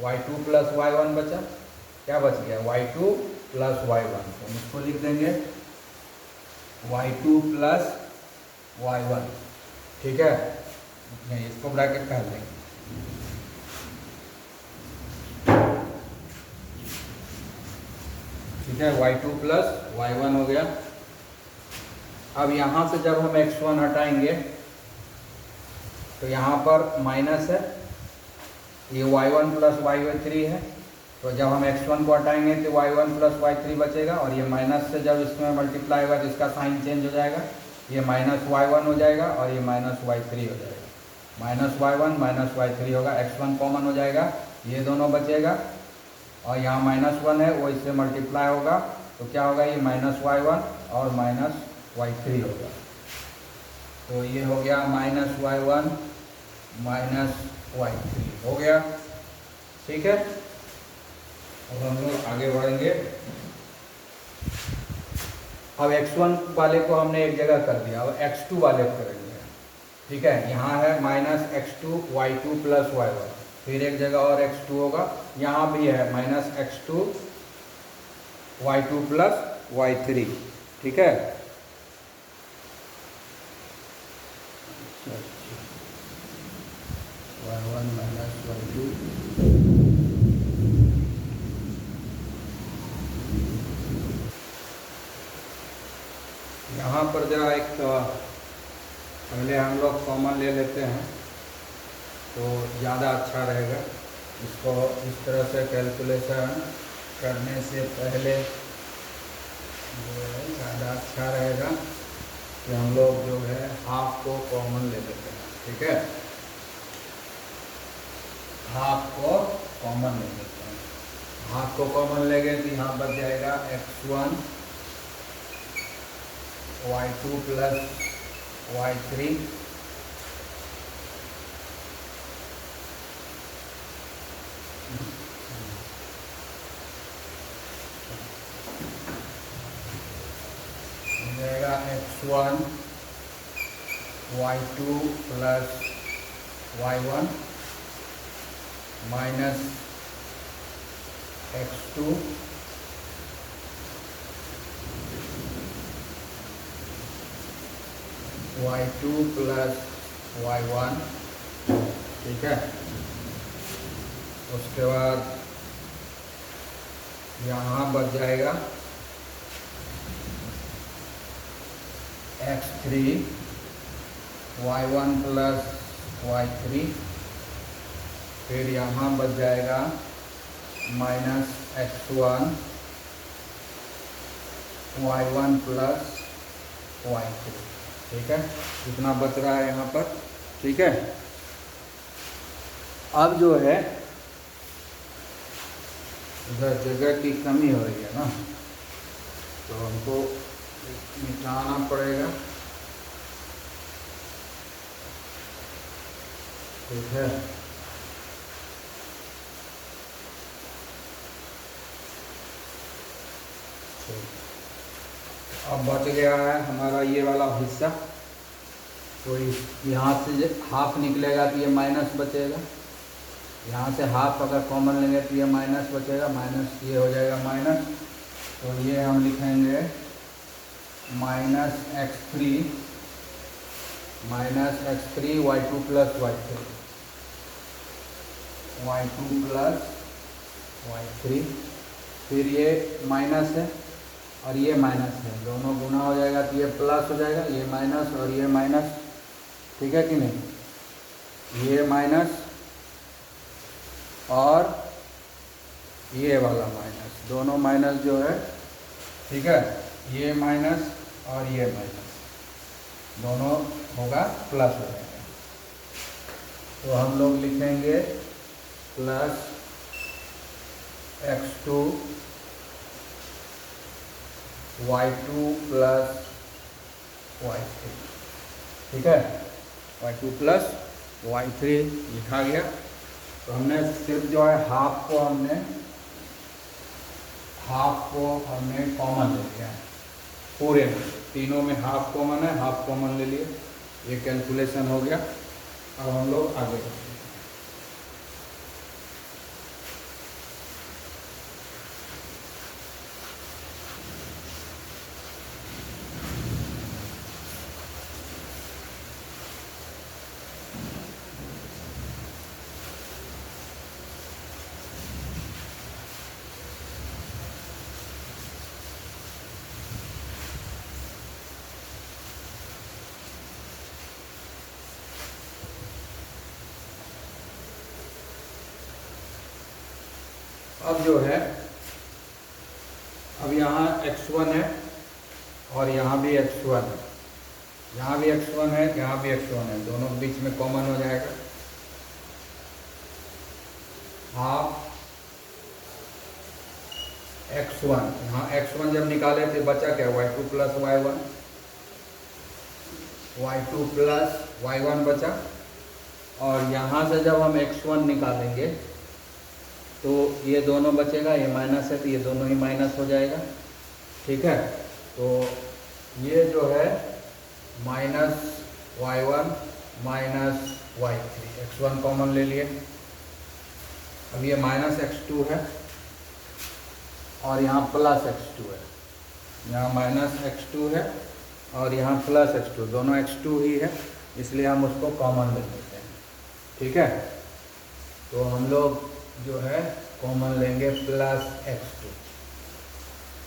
y2 प्लस y1 बचा, क्या बच गया, y2 प्लस y1, तो हम इसको लिख देंगे y2 प्लस y1, ठीक है। नहीं, इसको ब्रैकेट कर देंगे, ठीक है, y2 प्लस y1 हो गया। अब यहाँ से जब हम x1 हटाएंगे तो यहाँ पर माइनस है, ये y1 प्लस y3 है, तो जब हम x1 को हटाएंगे तो y1 प्लस y3 बचेगा, और ये माइनस से जब इसमें मल्टीप्लाई होगा तो इसका साइन चेंज हो जाएगा, ये माइनस y1 हो जाएगा और ये माइनस y3 हो जाएगा, माइनस y1 माइनस y3 होगा, x1 कॉमन हो जाएगा, ये दोनों बचेगा, और यहाँ -1 है वो इससे मल्टीप्लाई होगा, तो क्या होगा, ये -y1 और -y3 होगा। तो ये हो गया -y1 -y3 हो गया, ठीक है। अब हम लोग आगे बढ़ेंगे। अब x1 वाले को हमने एक जगह कर दिया, अब x2 वाले को करेंगे, ठीक है। यहाँ है -x2 y2 प्लस y1, फिर एक जगह और x2 होगा, यहाँ भी है -x2 y2 प्लस y3, ठीक है। y1 माइनस y2, यहाँ पर जरा एक पहले हम लोग कॉमन ले लेते हैं तो ज़्यादा अच्छा रहेगा। इसको इस तरह से कैलकुलेशन करने से पहले जो है ज़्यादा अच्छा रहेगा कि हम लोग जो है हाफ को कॉमन ले लेते हैं, ठीक है। हाफ को कॉमन ले लेते हैं, हाफ को कॉमन लेंगे तो यहाँ बच जाएगा x1 y2 प्लस y3 हो जाएगा x1 y2 plus y1 minus x2 y2 plus y1, ठीक है। उसके बाद यहाँ बच जाएगा x3 y1 प्लस y3, फिर यहाँ बच जाएगा minus x1 y1 plus y3। ठीक है, इतना बच रहा है यहाँ पर। ठीक है, अब जो है इधर जगह की कमी हो रही है ना, तो हमको मिटाना पड़ेगा। ठीक है, अब बच गया है हमारा ये वाला हिस्सा। तो यहाँ से हाफ निकलेगा तो ये माइनस बचेगा, यहाँ से हाफ अगर कॉमन लेंगे तो ये माइनस बचेगा, माइनस ये हो जाएगा माइनस। तो ये हम लिखेंगे minus x3 y2 plus y2 plus y3। फिर ये माइनस है और ये माइनस है, दोनों गुना हो जाएगा तो ये प्लस हो जाएगा, ये माइनस और ये माइनस। ठीक है कि नहीं, ये माइनस और ये वाला माइनस, दोनों माइनस जो है। ठीक है, ये माइनस और ये माइनस दोनों होगा प्लस हो जाएगा। तो हम लोग लिखेंगे plus x2 y2 plus y3। ठीक है, y2 प्लस y3 लिखा गया। तो हमने सिर्फ जो है हाफ को हमने कॉमन ले लिया है, पूरे में तीनों में हाफ कॉमन है, हाफ कॉमन ले लिए, ये कैलकुलेशन हो गया। अब हम लोग आगे बढ़ते हैं। अब जो है, अब यहाँ x1 है और यहाँ भी x1 है, यहाँ भी x1 है, यहाँ भी x1 है, दोनों के बीच में कॉमन हो जाएगा। हाफ x1, यहाँ x1 जब निकाले थे बचा क्या, y2 plus y1, y2 plus y1 बचा। और यहाँ से जब हम x1 निकालेंगे तो ये दोनों बचेगा, ये माइनस है तो ये दोनों ही माइनस हो जाएगा। ठीक है, तो ये जो है minus y1 minus y3, x1 common ले लिए। अब ये माइनस x2 है और यहाँ प्लस x2 है, यहाँ माइनस x2 है और यहाँ प्लस x2, दोनों x2 ही है, इसलिए हम उसको कॉमन ले लेते हैं। ठीक है, तो हम लोग जो है कॉमन लेंगे प्लस x2।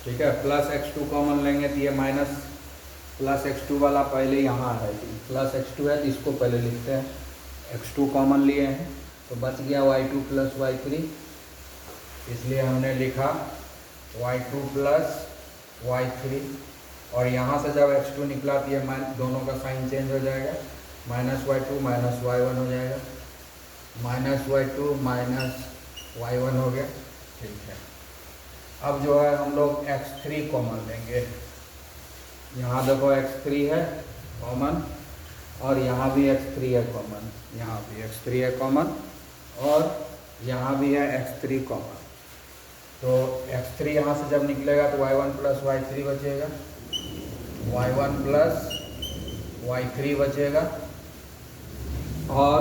ठीक है, प्लस x2 कॉमन लेंगे तो ये माइनस प्लस x2 वाला पहले यहाँ है, प्लस x2 है तो इसको पहले लिखते हैं। x2 कॉमन लिए हैं तो बच गया y2 प्लस y3, इसलिए हमने लिखा y2 प्लस y3। और यहाँ से जब x2 निकला तो ये दोनों का साइन चेंज हो जाएगा, माइनस y2 माइनस y1 हो जाएगा, माइनस y2 माइनस y1 हो गया। ठीक है, अब जो है हम लोग x3 कॉमन लेंगे। यहाँ देखो x3 है कॉमन और यहाँ भी x3 है कॉमन, यहाँ भी x3 है कॉमन और यहाँ भी है x3 कॉमन। तो x3 यहाँ से जब निकलेगा तो y1 प्लस y3 बचेगा, y1 प्लस y3 बचेगा। और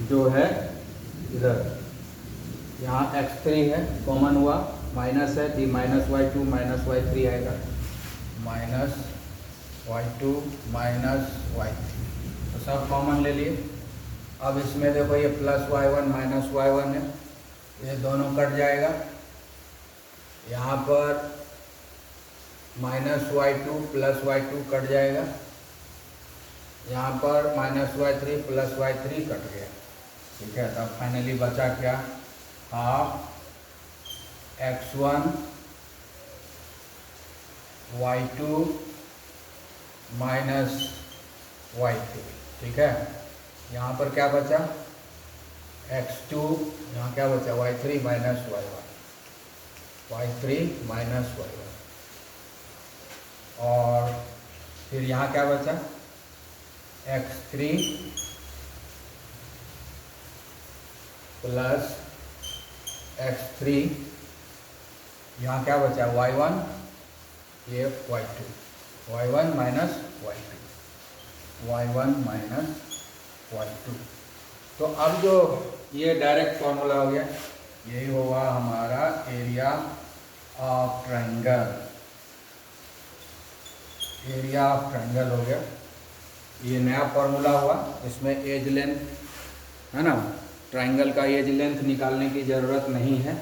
जो है इधर यहाँ x3 है कॉमन हुआ, माइनस है तो माइनस y2 माइनस y3 आएगा, माइनस y2 माइनस y3, तो सब कॉमन ले लिए। अब इसमें देखो ये प्लस y1 माइनस y1 है ये दोनों कट जाएगा। यहाँ पर -y2 + y2 कट जाएगा। यहाँ पर -y3 + y3 कट गया। ठीक है, तब फाइनली बचा क्या, half x1 y2 minus y3। ठीक है, यहाँ पर क्या बचा, x2, यहाँ क्या बचा, y3 minus y1, y3 minus y1। और फिर यहाँ क्या बचा, x3 प्लस x3, यहाँ क्या बचा, y1, ये y2, y1 minus y2, y1 minus y2। तो अब जो ये डायरेक्ट फॉर्मूला हो गया, यही होगा हमारा area of triangle. Area of triangle हो गया, ये नया फॉर्मूला हुआ। इसमें एज लेंथ है ना, ट्रायंगल का एज लेंथ निकालने की ज़रूरत नहीं है,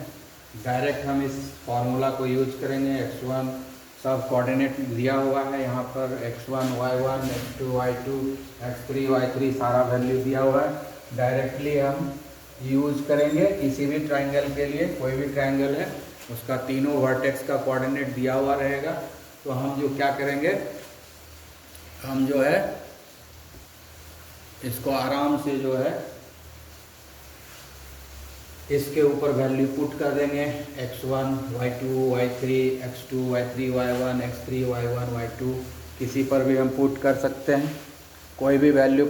डायरेक्ट हम इस फॉर्मूला को यूज करेंगे। x1 सब कोऑर्डिनेट दिया हुआ है यहाँ पर, x1 y1, x2 y2, x3 y3 सारा वैल्यू दिया हुआ है। डायरेक्टली हम यूज करेंगे किसी भी ट्रायंगल के लिए, कोई भी ट्रायंगल है उसका तीनों वर्टेक्स का कोऑर्डिनेट दिया हुआ रहेगा। तो हम जो क्या करेंगे, हम जो है इसको आराम से जो है इसके ऊपर वैल्यू पुट कर देंगे, x1 y2 y3, x2 y3 y1, x3 y1 y2, किसी पर भी हम पुट कर सकते हैं। कोई भी वैल्यू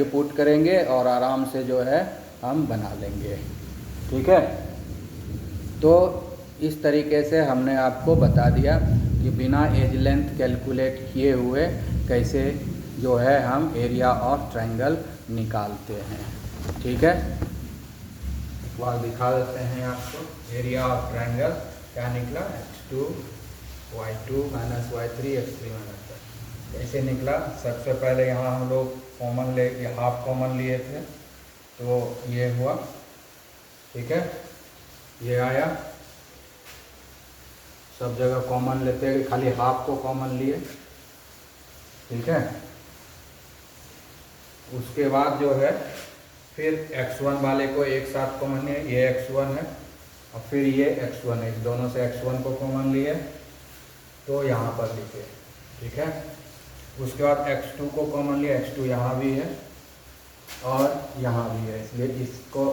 पुट करेंगे और आराम से जो है हम बना लेंगे। ठीक है, तो इस तरीके से हमने आपको बता दिया कि बिना एज लेंथ कैलकुलेट किए हुए कैसे जो है हम एरिया ऑफ ट्रायंगल निकालते हैं। ठीक है, एक बार दिखा देते हैं आपको, एरिया ऑफ ट्रायंगल क्या निकला, x2 y2 minus y3 x3 minus y। कैसे निकला, सबसे पहले यहाँ हम लोग कॉमन ले, हाफ कॉमन लिए थे तो ये हुआ। ठीक है, ये आया, सब जगह कॉमन लेते हैं, खाली हाफ को कॉमन लिए। ठीक है, उसके बाद जो है फिर x1 वाले को एक साथ कॉमन है, ये x1 है और फिर ये x1 है, इस दोनों से x1 को कॉमन लिए तो यहाँ पर लिखे। ठीक है, उसके बाद x2 को कॉमन लिया, x2 यहाँ भी है और यहाँ भी है, इसलिए इसको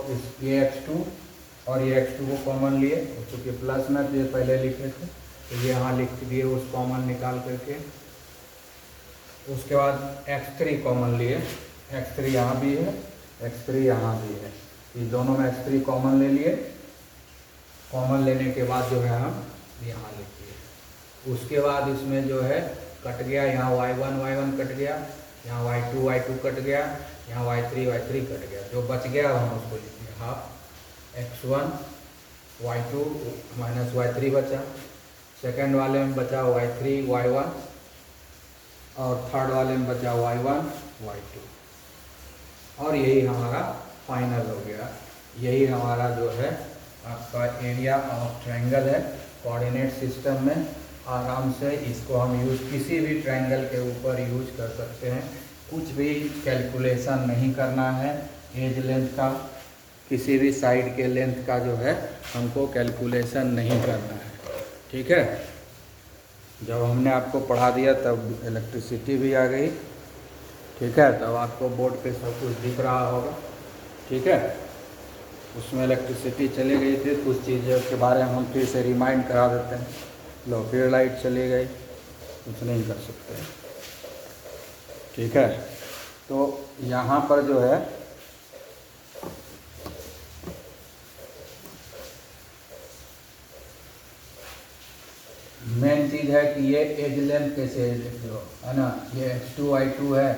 ये x2 और ये x2 को कॉमन लिए, चूँकि प्लस में तो ये पहले लिखे थे तो ये यहाँ लिख दिए उस कॉमन निकाल करके। उसके बाद x3 कॉमन लिए, x3 यहाँ भी है, x3 यहाँ भी है, इस दोनों में x3 कॉमन ले लिए। कॉमन लेने के बाद जो है हम यहाँ लिख दिए। उसके बाद इसमें जो है कट गया, यहाँ y1 कट गया, यहाँ y2 कट गया, यहाँ y3 कट गया। जो बच गया हम उसको लिख दिया, half x1 y2 minus y3 बचा। सेकंड वाले में बचा y3 y1 और थर्ड वाले में बचा y1 y2। और यही हमारा फाइनल हो गया। यही हमारा जो है आपका एरिया ऑफ ट्रायंगल है। कोऑर्डिनेट सिस्टम में आराम से इसको हम किसी भी ट्रायंगल के ऊपर यूज कर सकते हैं। कुछ भी कैलकुलेशन नहीं करना है एज लेंथ का, किसी भी साइड के लेंथ का जो है हमको कैलकुलेशन नहीं करना है। ठीक है, जब हमने आपको पढ़ा दिया तब इलेक्ट्रिसिटी भी आ गई। ठीक है, तब आपको बोर्ड पे सब कुछ दिख रहा होगा। ठीक है, उसमें इलेक्ट्रिसिटी चली गई थी, कुछ चीज़ों के बारे में हम फिर से रिमाइंड करा देते हैं। लो, फिर लाइट चली गई, कुछ नहीं कर सकते। ठीक है, तो यहाँ पर जो है मेन चीज़ है कि ये एज लेंथ कैसे देख लो, है ना। ये x2 y2 है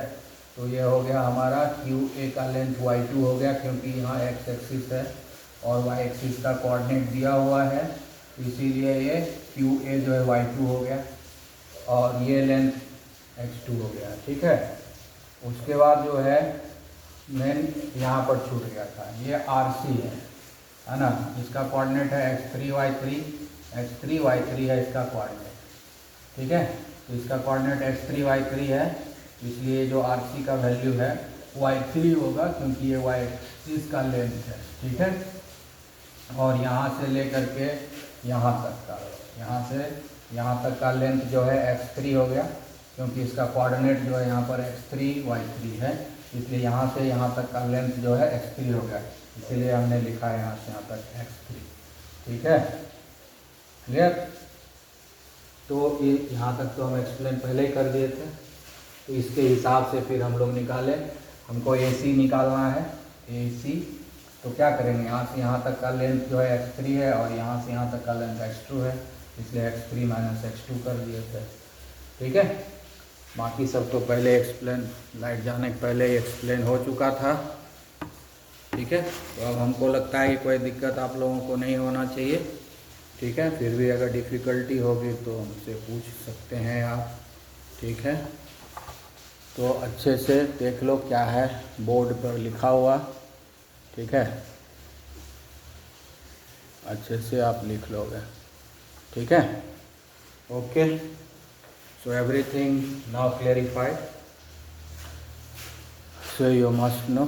तो ये हो गया हमारा QA का लेंथ y2 हो गया, क्योंकि यहाँ x एक्सिस है और y एक्सिस का कोऑर्डिनेट दिया हुआ है, इसीलिए ये QA जो है y2 हो गया और ये लेंथ x2 हो गया। ठीक है, उसके बाद जो है मेन यहाँ पर छूट गया था, ये RC है। है ना। इसका कोऑर्डिनेट है x3y3, x3y3 है इसका कोऑर्डिनेट, ठीक है। तो इसका कोऑर्डिनेट x3y3 है, इसलिए जो RC का वैल्यू है y3 होगा, क्योंकि ये y एक्सिस का लेंथ है, ठीक है। और यहाँ से लेकर के यहाँ तक का, यहाँ से यहाँ तक का लेंथ जो है x3 हो गया, क्योंकि इसका कोऑर्डिनेट जो है यहाँ पर x3y3 है, इसलिए यहाँ से यहाँ तक का लेंथ जो है x3 हो गया, इसीलिए हमने लिखा है यहाँ से यहाँ तक x3, ठीक है। क्लियर। तो ये यहाँ तक तो हम एक्सप्लेन पहले ही कर दिए थे। तो इसके हिसाब से फिर हम लोग निकालें, हमको AC निकालना है, AC। तो क्या करेंगे, यहाँ से यहाँ तक का लेंथ जो है x3 है, और यहाँ से यहाँ तक का लेंथ x2 है, इसलिए x3 माइनस x2 कर दिए थे, ठीक है। बाकी सब तो पहले एक्सप्लेन, लाइट जाने के पहले ही एक्सप्लेन हो चुका था, ठीक है। तो अब हमको लगता है कि कोई दिक्कत आप लोगों को नहीं होना चाहिए, ठीक है। फिर भी अगर डिफ़िकल्टी होगी तो हमसे पूछ सकते हैं आप, ठीक है। तो अच्छे से देख लो क्या है बोर्ड पर लिखा हुआ, ठीक है। अच्छे से आप लिख लोगे, ठीक है। Okay, so everything now clarified, so you must know